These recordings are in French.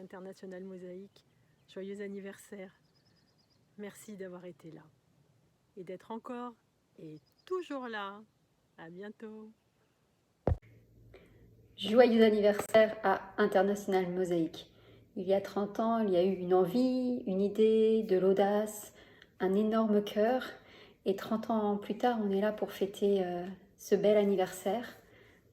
International Mosaïque. Joyeux anniversaire. Merci d'avoir été là et d'être encore et toujours là. À bientôt. Joyeux anniversaire à International Mosaïque. Il y a 30 ans, il y a eu une envie, une idée, de l'audace, un énorme cœur. Et 30 ans plus tard, on est là pour fêter ce bel anniversaire.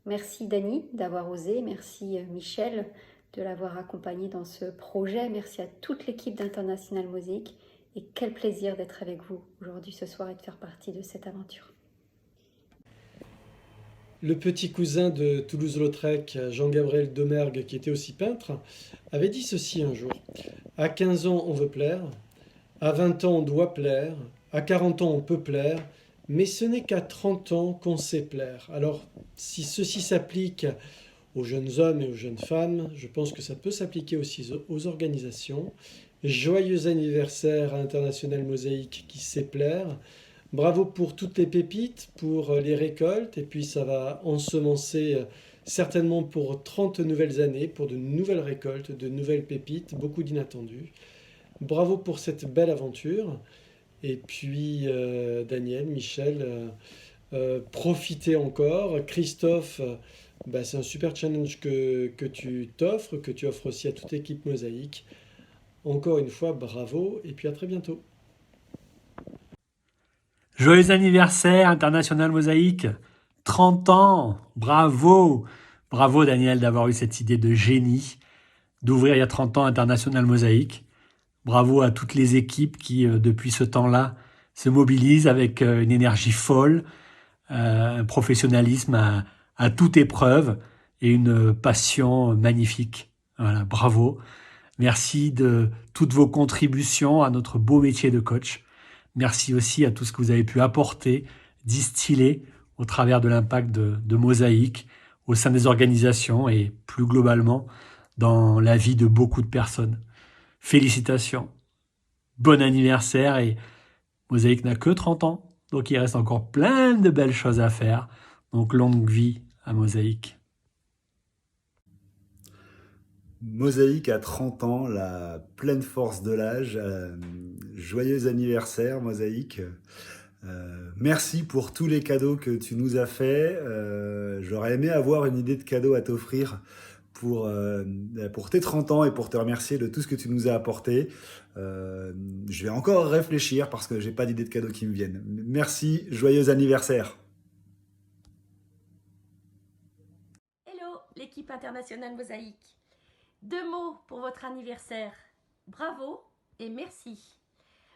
Merci Dani d'avoir osé, merci Michel de l'avoir accompagné dans ce projet. Merci à toute l'équipe d'International Mosaïque et quel plaisir d'être avec vous aujourd'hui ce soir et de faire partie de cette aventure. Le petit cousin de Toulouse-Lautrec, Jean-Gabriel Domergue, qui était aussi peintre, avait dit ceci un jour. À 15 ans, on veut plaire. À 20 ans, on doit plaire. À 40 ans, on peut plaire. Mais ce n'est qu'à 30 ans qu'on sait plaire. Alors, si ceci s'applique aux jeunes hommes et aux jeunes femmes, je pense que ça peut s'appliquer aussi aux organisations. Joyeux anniversaire à International Mosaïque qui sait plaire. Bravo pour toutes les pépites, pour les récoltes, et puis ça va ensemencer certainement pour 30 nouvelles années, pour de nouvelles récoltes, de nouvelles pépites, beaucoup d'inattendus. Bravo pour cette belle aventure. Et puis Daniel, Michel, profitez encore. Christophe, c'est un super challenge que tu t'offres, que tu offres aussi à toute l'équipe Mosaïque. Encore une fois, bravo, et puis à très bientôt. Joyeux anniversaire International Mosaïque, 30 ans, bravo. Bravo Daniel d'avoir eu cette idée de génie, d'ouvrir il y a 30 ans International Mosaïque. Bravo à toutes les équipes qui, depuis ce temps-là, se mobilisent avec une énergie folle, un professionnalisme à toute épreuve et une passion magnifique. Voilà, bravo. Merci de toutes vos contributions à notre beau métier de coach. Merci aussi à tout ce que vous avez pu apporter, distiller au travers de l'impact de Mosaïque au sein des organisations et plus globalement dans la vie de beaucoup de personnes. Félicitations, bon anniversaire et Mosaïque n'a que 30 ans, donc il reste encore plein de belles choses à faire. Donc longue vie à Mosaïque. Mosaïque à 30 ans, la pleine force de l'âge. Joyeux anniversaire Mosaïque. Merci pour tous les cadeaux que tu nous as faits. J'aurais aimé avoir une idée de cadeau à t'offrir pour tes 30 ans et pour te remercier de tout ce que tu nous as apporté. Je vais encore réfléchir parce que j'ai pas d'idée de cadeau qui me viennent. Merci, joyeux anniversaire. Hello, l'équipe internationale Mosaïque. 2 mots pour votre anniversaire. Bravo et merci.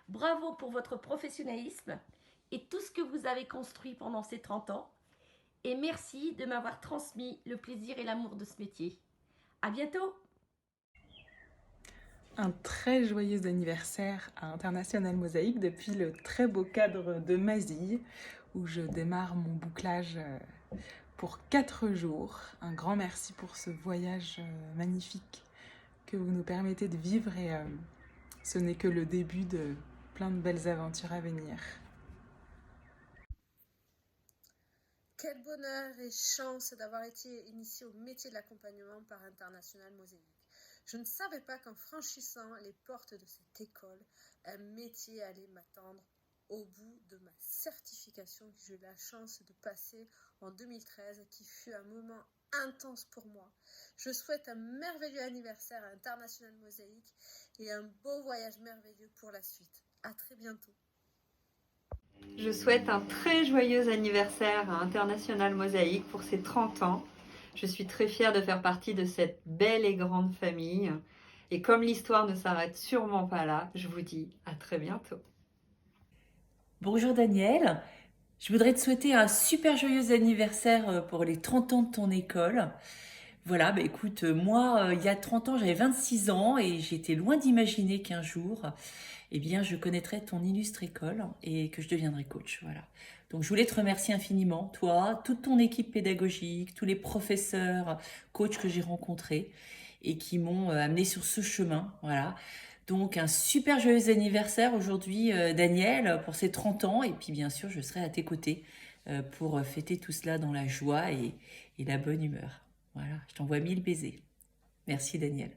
Bravo pour votre professionnalisme et tout ce que vous avez construit pendant ces 30 ans. Et merci de m'avoir transmis le plaisir et l'amour de ce métier. À bientôt. Un très joyeux anniversaire à International Mosaïque depuis le très beau cadre de Mazille où je démarre mon bouclage pour 4 jours. Un grand merci pour ce voyage magnifique que vous nous permettez de vivre et ce n'est que le début de plein de belles aventures à venir. Quel bonheur et chance d'avoir été initié au métier de l'accompagnement par International Mosaïque. Je ne savais pas qu'en franchissant les portes de cette école, un métier allait m'attendre au bout de ma certification que j'ai eu la chance de passer en 2013, qui fut un moment intense pour moi. Je souhaite un merveilleux anniversaire à International Mosaïque et un beau voyage merveilleux pour la suite. À très bientôt. Je souhaite un très joyeux anniversaire à International Mosaïque pour ses 30 ans. Je suis très fière de faire partie de cette belle et grande famille. Et comme l'histoire ne s'arrête sûrement pas là, je vous dis à très bientôt. Bonjour Daniel, je voudrais te souhaiter un super joyeux anniversaire pour les 30 ans de ton école. Voilà, écoute, moi, il y a 30 ans, j'avais 26 ans et j'étais loin d'imaginer qu'un jour, eh bien, je connaîtrais ton illustre école et que je deviendrais coach. Voilà. Donc, je voulais te remercier infiniment, toi, toute ton équipe pédagogique, tous les professeurs, coachs que j'ai rencontrés et qui m'ont amené sur ce chemin. Voilà. Donc, un super joyeux anniversaire aujourd'hui, Daniel, pour ses 30 ans. Et puis, bien sûr, je serai à tes côtés pour fêter tout cela dans la joie et la bonne humeur. Voilà, je t'envoie 1000 baisers. Merci, Daniel.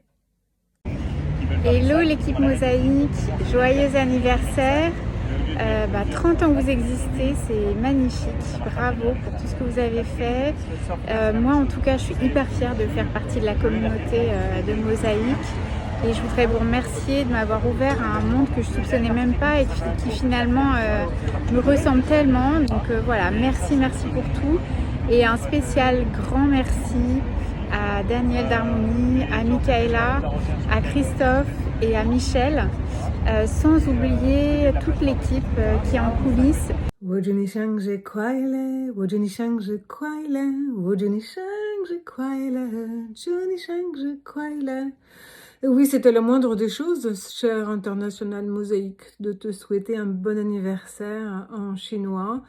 Hello l'équipe Mosaïque, joyeux anniversaire. 30 ans que vous existez, c'est magnifique, bravo pour tout ce que vous avez fait. Moi en tout cas je suis hyper fière de faire partie de la communauté de Mosaïque et je voudrais vous remercier de m'avoir ouvert à un monde que je soupçonnais même pas et qui finalement me ressemble tellement. Donc voilà, merci pour tout et un spécial grand merci à Daniel Darmoni, à Michaela, à Christophe et à Michel, sans oublier toute l'équipe qui est en coulisses. Oui, c'était la moindre des choses, cher International Mosaïque, de te souhaiter un bon anniversaire en chinois.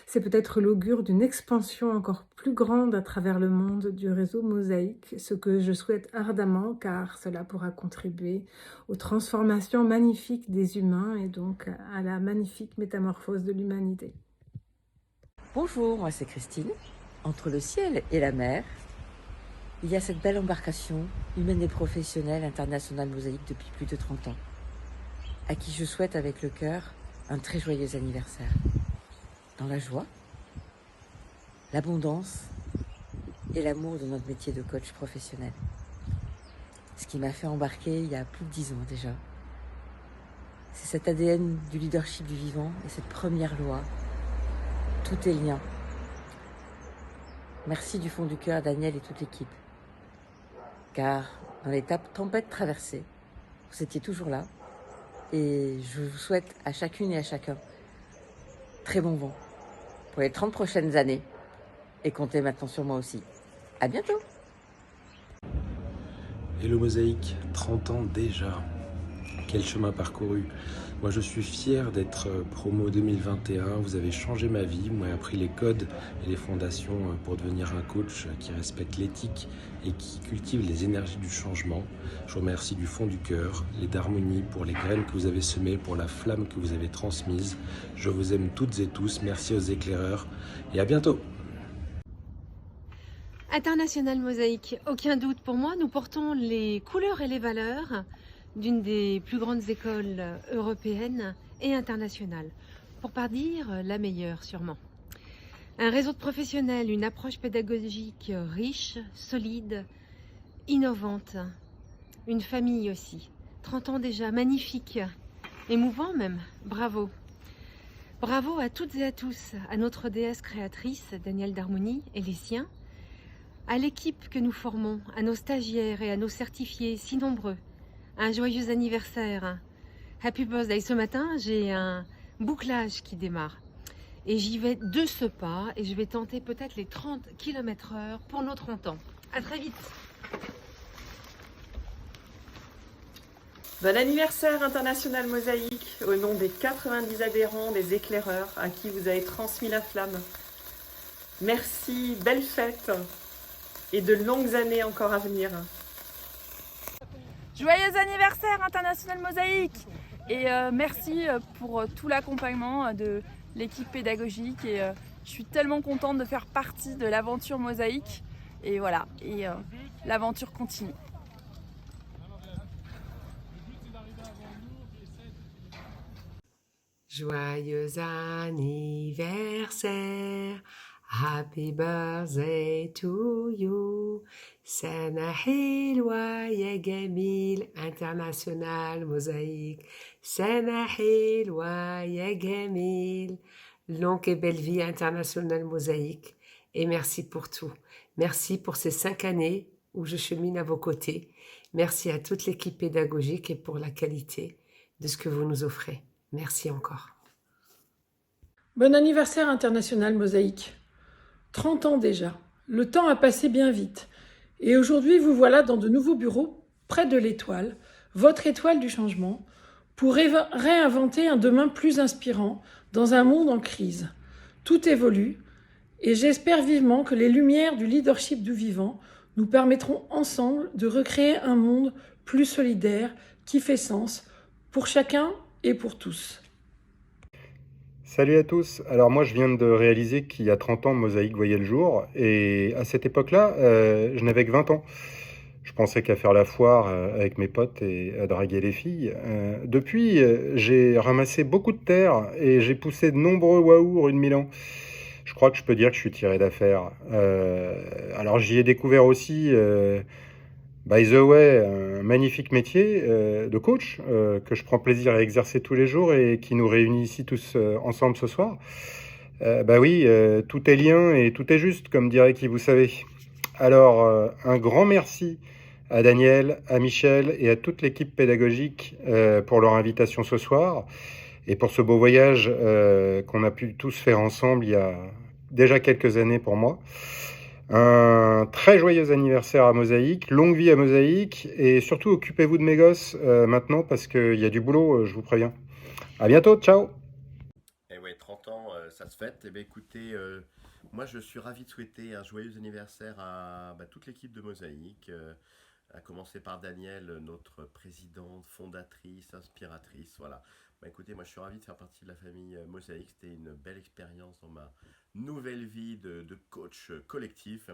C'est peut-être l'augure d'une expansion encore plus grande à travers le monde du réseau Mosaïque, ce que je souhaite ardemment car cela pourra contribuer aux transformations magnifiques des humains et donc à la magnifique métamorphose de l'humanité. Bonjour, moi c'est Christine. Entre le ciel et la mer, il y a cette belle embarcation humaine et professionnelle International Mosaïque depuis plus de 30 ans, à qui je souhaite avec le cœur un très joyeux anniversaire. Dans la joie, l'abondance et l'amour de notre métier de coach professionnel. Ce qui m'a fait embarquer il y a plus de 10 ans déjà. C'est cet ADN du leadership du vivant et cette première loi. Tout est lien. Merci du fond du cœur à Daniel et toute l'équipe. Car dans les tempêtes traversées, vous étiez toujours là. Et je vous souhaite à chacune et à chacun très bon vent pour les 30 prochaines années. Et comptez maintenant sur moi aussi. À bientôt. Hello Mosaïque, 30 ans déjà. Quel chemin parcouru. Moi je suis fier d'être promo 2021, vous avez changé ma vie, moi j'ai appris les codes et les fondations pour devenir un coach qui respecte l'éthique et qui cultive les énergies du changement. Je vous remercie du fond du cœur, les d'harmonie pour les graines que vous avez semées, pour la flamme que vous avez transmise. Je vous aime toutes et tous, merci aux éclaireurs et à bientôt. International Mosaïque, aucun doute pour moi, nous portons les couleurs et les valeurs d'une des plus grandes écoles européennes et internationales, pour pas dire la meilleure sûrement. Un réseau de professionnels, une approche pédagogique riche, solide, innovante, une famille aussi, 30 ans déjà, magnifique, émouvant même, bravo. Bravo à toutes et à tous, à notre déesse créatrice, Daniel Darmoni et les siens, à l'équipe que nous formons, à nos stagiaires et à nos certifiés si nombreux. Un joyeux anniversaire. Happy birthday. Ce matin, j'ai un bouclage qui démarre. Et j'y vais de ce pas et je vais tenter peut-être les 30 km/h pour nos 30 ans. À très vite. Bon anniversaire International Mosaïque au nom des 90 adhérents des éclaireurs à qui vous avez transmis la flamme. Merci, belle fête et de longues années encore à venir. Joyeux anniversaire International Mosaïque et merci pour tout l'accompagnement de l'équipe pédagogique et je suis tellement contente de faire partie de l'aventure Mosaïque et voilà, et l'aventure continue. Joyeux anniversaire, happy birthday to you. سنة حلوة يا جميل International Mosaïque. سنة حلوة يا جميل. Longue et belle vie International Mosaïque. Et merci pour tout. Merci pour ces 5 années où je chemine à vos côtés. Merci à toute l'équipe pédagogique et pour la qualité de ce que vous nous offrez. Merci encore. Bon anniversaire International Mosaïque. 30 ans déjà. Le temps a passé bien vite. Et aujourd'hui, vous voilà dans de nouveaux bureaux, près de l'étoile, votre étoile du changement, pour réinventer un demain plus inspirant dans un monde en crise. Tout évolue, et j'espère vivement que les lumières du leadership du vivant nous permettront ensemble de recréer un monde plus solidaire, qui fait sens, pour chacun et pour tous. Salut à tous, alors moi je viens de réaliser qu'il y a 30 ans Mosaïque voyait le jour et à cette époque-là je n'avais que 20 ans. Je pensais qu'à faire la foire avec mes potes et à draguer les filles. Depuis, j'ai ramassé beaucoup de terre et j'ai poussé de nombreux waouh rue de Milan. Je crois que je peux dire que je suis tiré d'affaire. Alors j'y ai découvert aussi, by the way, un magnifique métier de coach que je prends plaisir à exercer tous les jours et qui nous réunit ici tous ensemble ce soir. Bah oui, tout est lien et tout est juste, comme dirait qui vous savez. Alors, un grand merci à Daniel, à Michel et à toute l'équipe pédagogique pour leur invitation ce soir et pour ce beau voyage qu'on a pu tous faire ensemble il y a déjà quelques années pour moi. Un très joyeux anniversaire à Mosaïque, longue vie à Mosaïque et surtout occupez-vous de mes gosses maintenant parce qu'il y a du boulot, je vous préviens. À bientôt, ciao! Et ouais, 30 ans, ça se fête. Eh bien, écoutez, moi je suis ravi de souhaiter un joyeux anniversaire à toute l'équipe de Mosaïque, à commencer par Daniel, notre présidente, fondatrice, inspiratrice. Voilà. Bah, écoutez, moi je suis ravi de faire partie de la famille Mosaïque. C'était une belle expérience dans ma nouvelle vie de coach collectif.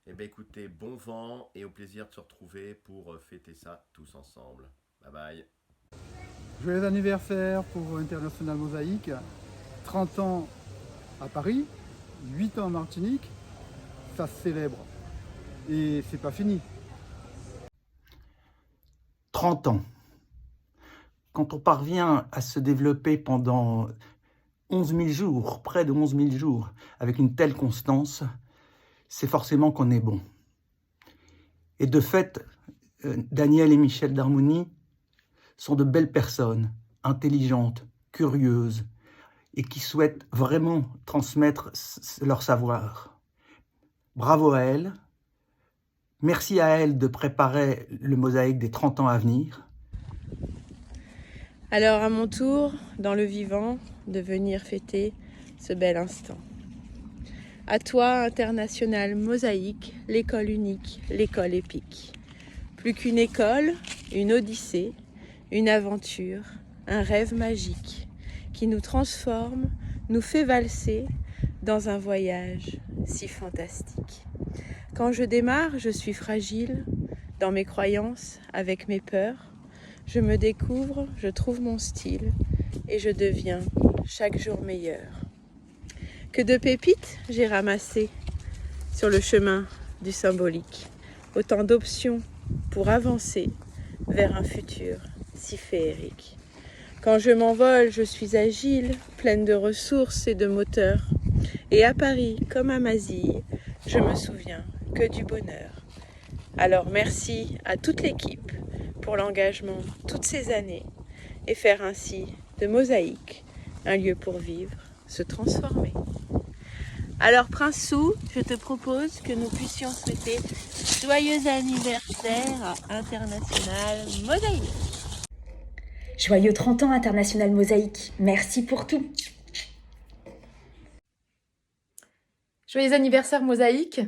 Et bien écoutez, bon vent et au plaisir de se retrouver pour fêter ça tous ensemble. Bye bye. Joyeux anniversaire pour International Mosaïque. 30 ans à Paris, 8 ans en Martinique, ça se célèbre. Et c'est pas fini. 30 ans. Quand on parvient à se développer pendant 11 000 jours, près de 11 000 jours, avec une telle constance, c'est forcément qu'on est bon. Et de fait, Daniel et Michel Darmoni sont de belles personnes, intelligentes, curieuses, et qui souhaitent vraiment transmettre leur savoir. Bravo à elles. Merci à elles de préparer le Mosaïque des 30 ans à venir. Alors à mon tour, dans le vivant, de venir fêter ce bel instant. À toi, International Mosaïque, l'école unique, l'école épique. Plus qu'une école, une odyssée, une aventure, un rêve magique qui nous transforme, nous fait valser dans un voyage si fantastique. Quand je démarre, je suis fragile dans mes croyances, avec mes peurs. Je me découvre, je trouve mon style et je deviens chaque jour meilleur. Que de pépites j'ai ramassées sur le chemin du symbolique. Autant d'options pour avancer vers un futur si féerique. Quand je m'envole, je suis agile, pleine de ressources et de moteurs. Et à Paris, comme à Mazille, je me souviens que du bonheur. Alors merci à toute l'équipe pour l'engagement toutes ces années et faire ainsi de Mosaïque un lieu pour vivre, se transformer. Alors Princou, je te propose que nous puissions souhaiter joyeux anniversaire à International Mosaïque. Joyeux 30 ans International Mosaïque, merci pour tout. Joyeux anniversaire Mosaïque,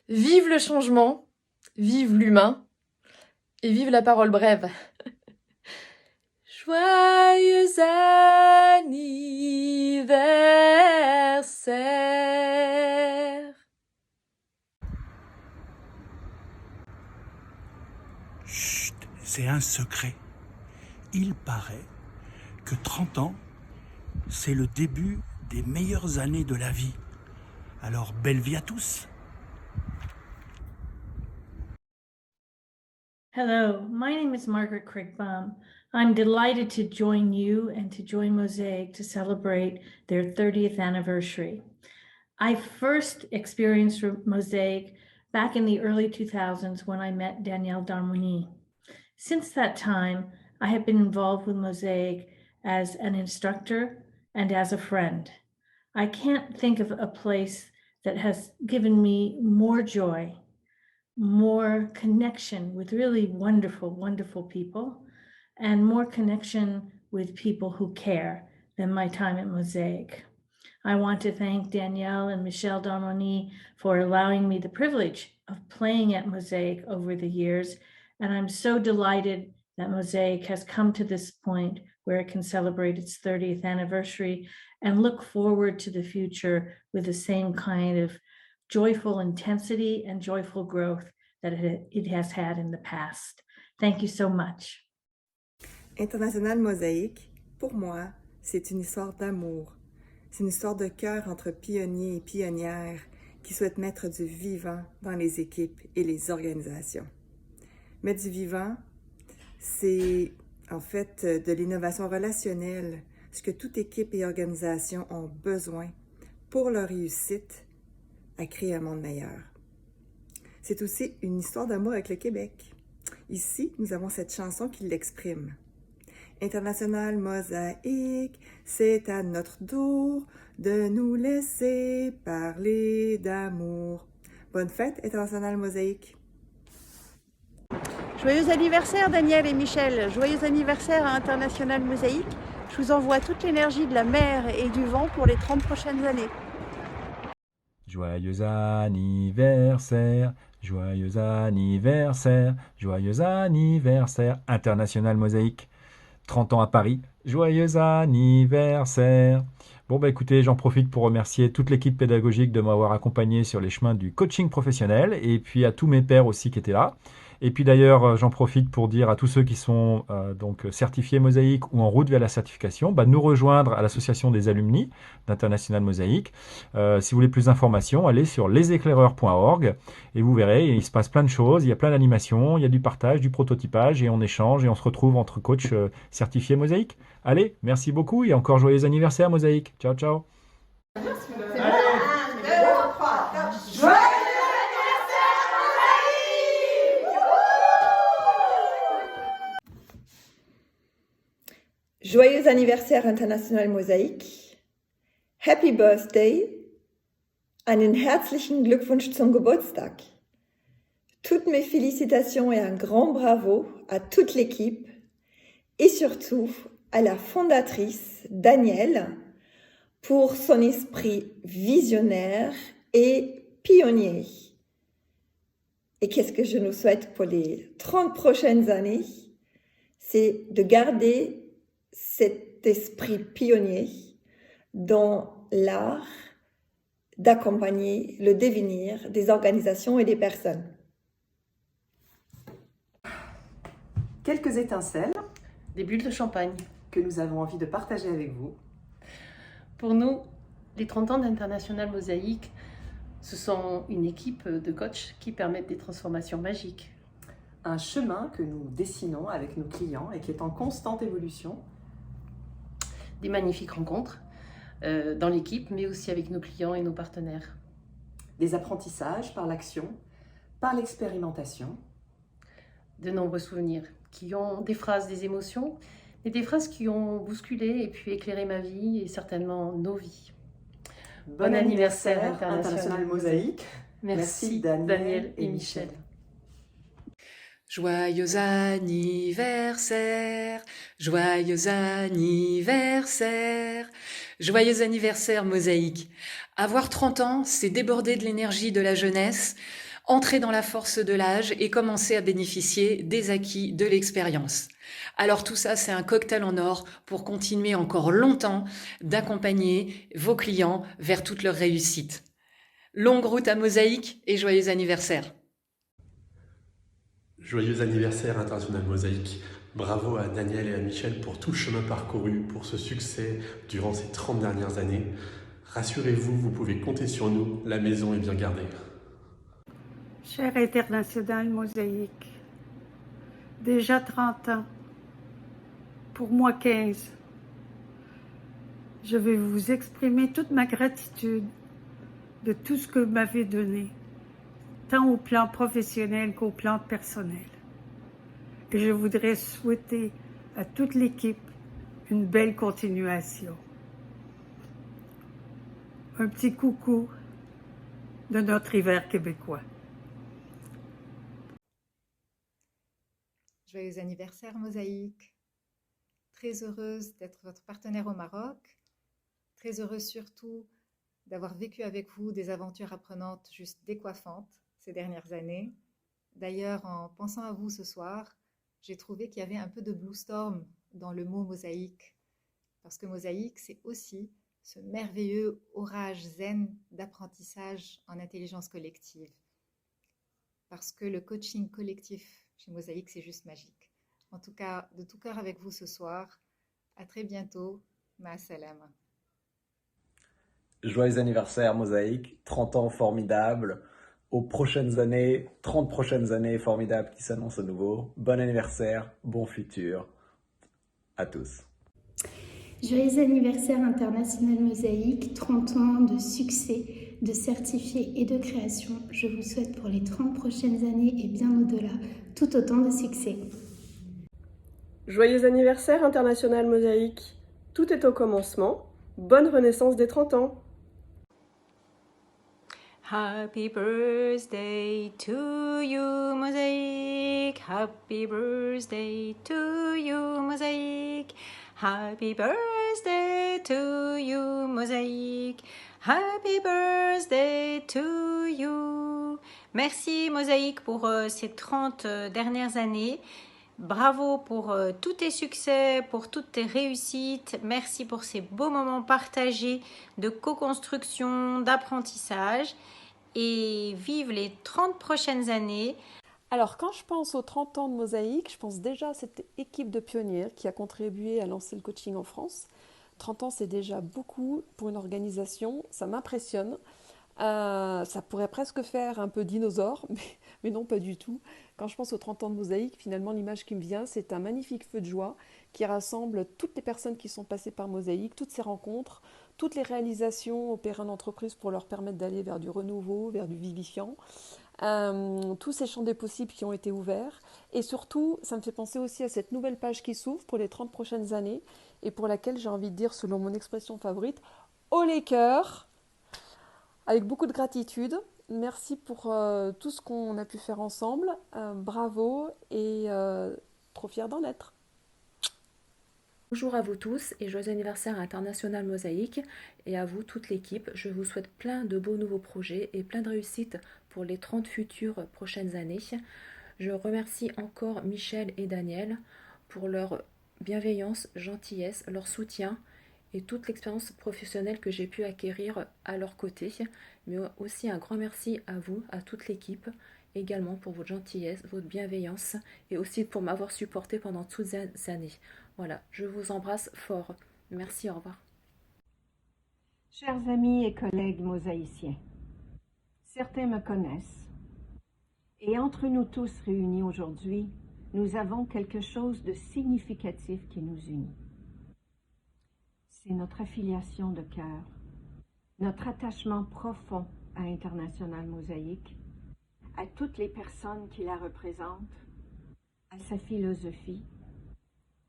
vive le changement, vive l'humain et vive la parole brève. Joyeux anniversaire. Chut, c'est un secret. Il paraît que 30 ans, c'est le début des meilleures années de la vie. Alors, belle vie à tous! Hello, my name is Margaret Crickbaum. I'm delighted to join you and to join Mosaic to celebrate their 30th anniversary. I first experienced Mosaic back in the early 2000s when I met Danielle Darmoni. Since that time, I have been involved with Mosaic as an instructor and as a friend. I can't think of a place that has given me more joy, more connection with really wonderful, wonderful people, and more connection with people who care than my time at Mosaic. I want to thank Danielle and Michel Darmoni for allowing me the privilege of playing at Mosaic over the years, and I'm so delighted that Mosaic has come to this point where it can celebrate its 30th anniversary and look forward to the future with the same kind of joyful intensity and joyful growth that it has had in the past. Thank you so much. International Mosaïque, pour moi, c'est une histoire d'amour. C'est une histoire de cœur entre pionniers et pionnières qui souhaitent mettre du vivant dans les équipes et les organisations. Mettre du vivant, c'est en fait de l'innovation relationnelle, ce que toute équipe et organisation ont besoin pour leur réussite à créer un monde meilleur. C'est aussi une histoire d'amour avec le Québec. Ici, nous avons cette chanson qui l'exprime. International Mosaïque, c'est à notre tour de nous laisser parler d'amour. Bonne fête, International Mosaïque! Joyeux anniversaire Daniel et Michel, joyeux anniversaire à International Mosaïque. Je vous envoie toute l'énergie de la mer et du vent pour les 30 prochaines années. Joyeux anniversaire, joyeux anniversaire, joyeux anniversaire, International Mosaïque. 30 ans à Paris, joyeux anniversaire. Bon bah écoutez, j'en profite pour remercier toute l'équipe pédagogique de m'avoir accompagné sur les chemins du coaching professionnel et puis à tous mes pairs aussi qui étaient là. Et puis d'ailleurs, j'en profite pour dire à tous ceux qui sont donc certifiés Mosaïque ou en route vers la certification, nous rejoindre à l'association des alumni d'International Mosaïque. Si vous voulez plus d'informations, allez sur leséclaireurs.org et vous verrez, il se passe plein de choses, il y a plein d'animations, il y a du partage, du prototypage et on échange et on se retrouve entre coachs certifiés Mosaïque. Allez, merci beaucoup et encore joyeux anniversaire Mosaïque. Ciao, ciao. Joyeux anniversaire International Mosaïque. Happy Birthday. Einen herzlichen Glückwunsch zum Geburtstag. Toutes mes félicitations et un grand bravo à toute l'équipe et surtout à la fondatrice Danielle pour son esprit visionnaire et pionnier. Et qu'est-ce que je nous souhaite pour les 30 prochaines années? C'est de garder cet esprit pionnier dans l'art d'accompagner le devenir des organisations et des personnes. Quelques étincelles, des bulles de champagne que nous avons envie de partager avec vous. Pour nous, les 30 ans d'International Mosaïque, ce sont une équipe de coachs qui permettent des transformations magiques. Un chemin que nous dessinons avec nos clients et qui est en constante évolution. Des magnifiques rencontres dans l'équipe, mais aussi avec nos clients et nos partenaires. Des apprentissages par l'action, par l'expérimentation. De nombreux souvenirs qui ont des phrases, des émotions, et des phrases qui ont bousculé et puis éclairé ma vie et certainement nos vies. Bon anniversaire International Mosaïque. Merci Daniel et Michel. Joyeux anniversaire, joyeux anniversaire, joyeux anniversaire Mosaïque. Avoir 30 ans, c'est déborder de l'énergie de la jeunesse, entrer dans la force de l'âge et commencer à bénéficier des acquis de l'expérience. Alors tout ça, c'est un cocktail en or pour continuer encore longtemps d'accompagner vos clients vers toute leur réussite. Longue route à Mosaïque et joyeux anniversaire. Joyeux anniversaire International Mosaïque. Bravo à Daniel et à Michel pour tout le chemin parcouru, pour ce succès durant ces 30 dernières années. Rassurez-vous, vous pouvez compter sur nous, la maison est bien gardée. Cher International Mosaïque, déjà 30 ans, pour moi 15. Je vais vous exprimer toute ma gratitude de tout ce que vous m'avez donné, tant au plan professionnel qu'au plan personnel. Et je voudrais souhaiter à toute l'équipe une belle continuation. Un petit coucou de notre hiver québécois. Joyeux anniversaire Mosaïque. Très heureuse d'être votre partenaire au Maroc. Très heureuse surtout d'avoir vécu avec vous des aventures apprenantes juste décoiffantes ces dernières années. D'ailleurs, en pensant à vous ce soir, j'ai trouvé qu'il y avait un peu de Blue Storm dans le mot mosaïque. Parce que mosaïque, c'est aussi ce merveilleux orage zen d'apprentissage en intelligence collective. parce que le coaching collectif chez Mosaïque, c'est juste magique. En tout cas, de tout cœur avec vous ce soir. À très bientôt. Ma salama. Joyeux anniversaire Mosaïque, 30 ans formidables, aux prochaines années, 30 prochaines années formidables qui s'annoncent à nouveau. Bon anniversaire, bon futur à tous. Joyeux anniversaire international Mosaïque, 30 ans de succès, de certifiés et de création. Je vous souhaite pour les 30 prochaines années et bien au-delà, tout autant de succès. Joyeux anniversaire international Mosaïque. Tout est au commencement. Bonne renaissance des 30 ans. Happy birthday to you, Mosaïque. Happy birthday to you, Mosaïque. Happy birthday to you, Mosaïque. Happy birthday to you. Merci Mosaïque pour ces 30 dernières années. Bravo pour tous tes succès, pour toutes tes réussites. Merci pour ces beaux moments partagés de co-construction, d'apprentissage. Et vive les 30 prochaines années. Alors, quand je pense aux 30 ans de Mosaïque, je pense déjà à cette équipe de pionniers qui a contribué à lancer le coaching en France. 30 ans, c'est déjà beaucoup pour une organisation, ça m'impressionne. Ça pourrait presque faire un peu dinosaure, mais non, pas du tout. Quand je pense aux 30 ans de Mosaïque, finalement, l'image qui me vient, c'est un magnifique feu de joie qui rassemble toutes les personnes qui sont passées par Mosaïque, toutes ces rencontres, toutes les réalisations opérées en entreprise pour leur permettre d'aller vers du renouveau, vers du vivifiant. Tous ces champs des possibles qui ont été ouverts. Et surtout, ça me fait penser aussi à cette nouvelle page qui s'ouvre pour les 30 prochaines années et pour laquelle j'ai envie de dire, selon mon expression favorite, haut les cœurs, avec beaucoup de gratitude. Merci pour tout ce qu'on a pu faire ensemble. Bravo et trop fière d'en être. Bonjour à vous tous et joyeux anniversaire international Mosaïque et à vous toute l'équipe. Je vous souhaite plein de beaux nouveaux projets et plein de réussites pour les 30 futures prochaines années. Je remercie encore Michel et Daniel pour leur bienveillance, gentillesse, leur soutien et toute l'expérience professionnelle que j'ai pu acquérir à leur côté. Mais aussi un grand merci à vous, à toute l'équipe, également pour votre gentillesse, votre bienveillance et aussi pour m'avoir supporté pendant toutes ces années. Voilà, je vous embrasse fort. Merci, au revoir. Chers amis et collègues mosaïciens, certains me connaissent. Et entre nous tous réunis aujourd'hui, nous avons quelque chose de significatif qui nous unit. C'est notre affiliation de cœur, notre attachement profond à International Mosaïque, à toutes les personnes qui la représentent, à sa philosophie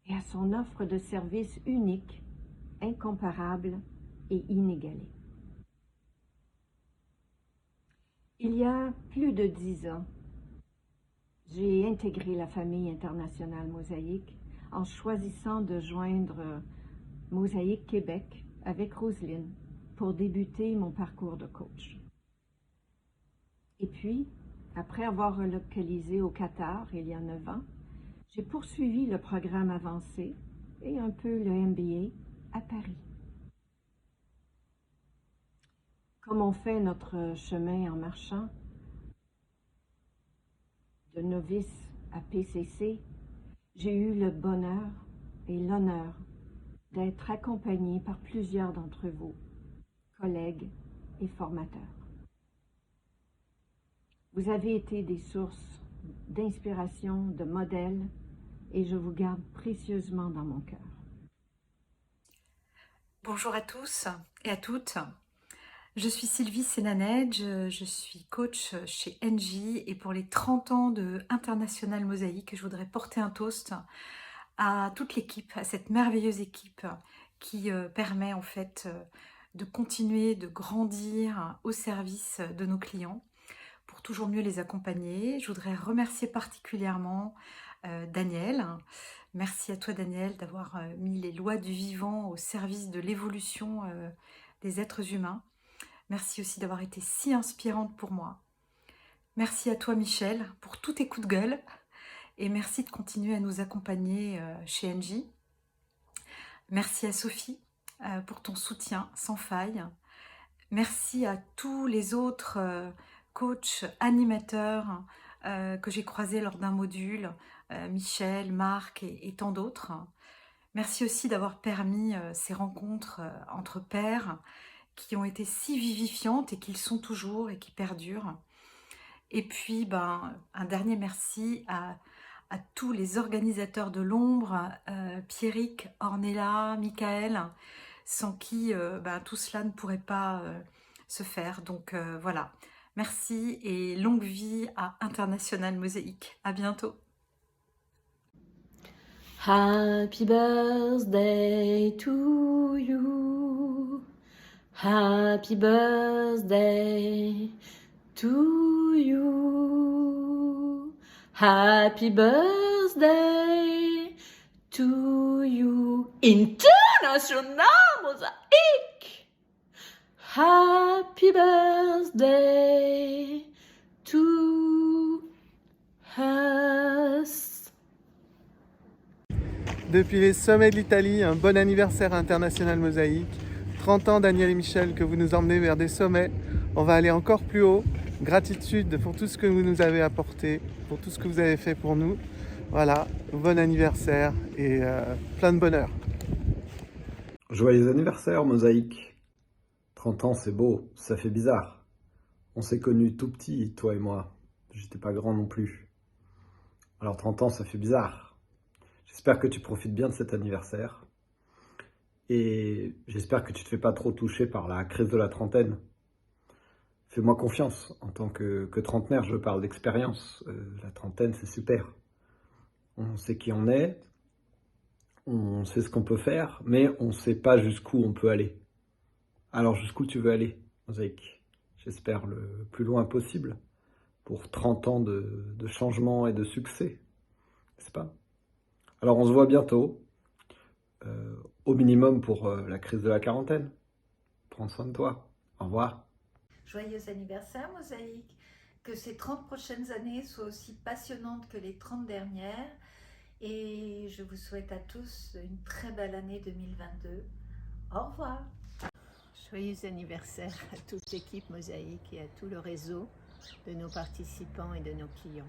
et à son offre de services unique, incomparable et inégalée. Il y a plus de 10 ans, j'ai intégré la famille International Mosaïque en choisissant de joindre Mosaïque Québec avec Roselyne pour débuter mon parcours de coach. Et puis, après avoir relocalisé au Qatar il y a 9 ans, j'ai poursuivi le programme avancé et un peu le MBA à Paris. Comme on fait notre chemin en marchant, de novice à PCC, j'ai eu le bonheur et l'honneur d'être accompagnée par plusieurs d'entre vous, collègues et formateurs. Vous avez été des sources d'inspiration, de modèles, et je vous garde précieusement dans mon cœur. Bonjour à tous et à toutes. Je suis Sylvie Sénanedge, je suis coach chez Engie et pour les 30 ans de International Mosaïque, je voudrais porter un toast à toute l'équipe, à cette merveilleuse équipe qui permet en fait de continuer de grandir au service de nos clients pour toujours mieux les accompagner. Je voudrais remercier particulièrement Daniel. Merci à toi Daniel d'avoir mis les lois du vivant au service de l'évolution des êtres humains. Merci aussi d'avoir été si inspirante pour moi. Merci à toi Michel pour tous tes coups de gueule et merci de continuer à nous accompagner chez Engie. Merci à Sophie pour ton soutien sans faille. Merci à tous les autres coachs, animateurs que j'ai croisés lors d'un module, Michel, Marc et tant d'autres. Merci aussi d'avoir permis ces rencontres entre pairs qui ont été si vivifiantes et qui le sont toujours et qui perdurent. Et puis, un dernier merci à tous les organisateurs de l'ombre, Pierrick, Ornella, Michael, sans qui tout cela ne pourrait pas se faire. Donc voilà, merci et longue vie à International Mosaïque. À bientôt. Happy birthday to you. Happy birthday to you. Happy birthday to you. International Mosaïque. Happy birthday to us. Depuis les sommets de l'Italie, un bon anniversaire à International Mosaïque. 30 ans Daniel et Michel que vous nous emmenez vers des sommets. On va aller encore plus haut. Gratitude pour tout ce que vous nous avez apporté, pour tout ce que vous avez fait pour nous. Voilà, bon anniversaire et plein de bonheur. Joyeux anniversaire Mosaïque. 30 ans c'est beau, ça fait bizarre. On s'est connus tout petits, toi et moi. J'étais pas grand non plus. Alors 30 ans ça fait bizarre. J'espère que tu profites bien de cet anniversaire. Et j'espère que tu ne te fais pas trop toucher par la crise de la trentaine. Fais-moi confiance. En tant que trentenaire, je parle d'expérience. La trentaine, c'est super. On sait qui on est, on sait ce qu'on peut faire, mais on ne sait pas jusqu'où on peut aller. Alors jusqu'où tu veux aller, Mosaïque? J'espère le plus loin possible pour 30 ans de changement et de succès, n'est-ce pas? Alors on se voit bientôt, au minimum pour la crise de la quarantaine. Prends soin de toi. Au revoir. Joyeux anniversaire Mosaïque. Que ces 30 prochaines années soient aussi passionnantes que les 30 dernières. Et je vous souhaite à tous une très belle année 2022. Au revoir. Joyeux anniversaire à toute l'équipe Mosaïque et à tout le réseau de nos participants et de nos clients.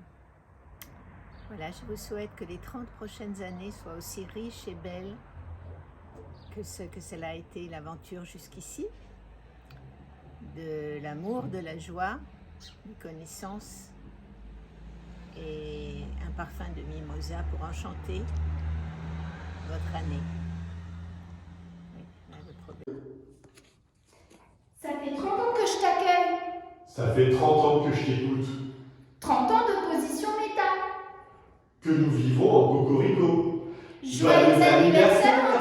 Voilà, je vous souhaite que les 30 prochaines années soient aussi riches et belles que ce que cela a été l'aventure jusqu'ici. De l'amour, de la joie, des connaissances et un parfum de mimosa pour enchanter votre année. Oui, là, le problème. Ça fait 30 ans que je t'accueille. Ça fait 30 ans que je t'écoute. 30 ans de position méta. Que nous vivons en cocorico. Joyeux anniversaire,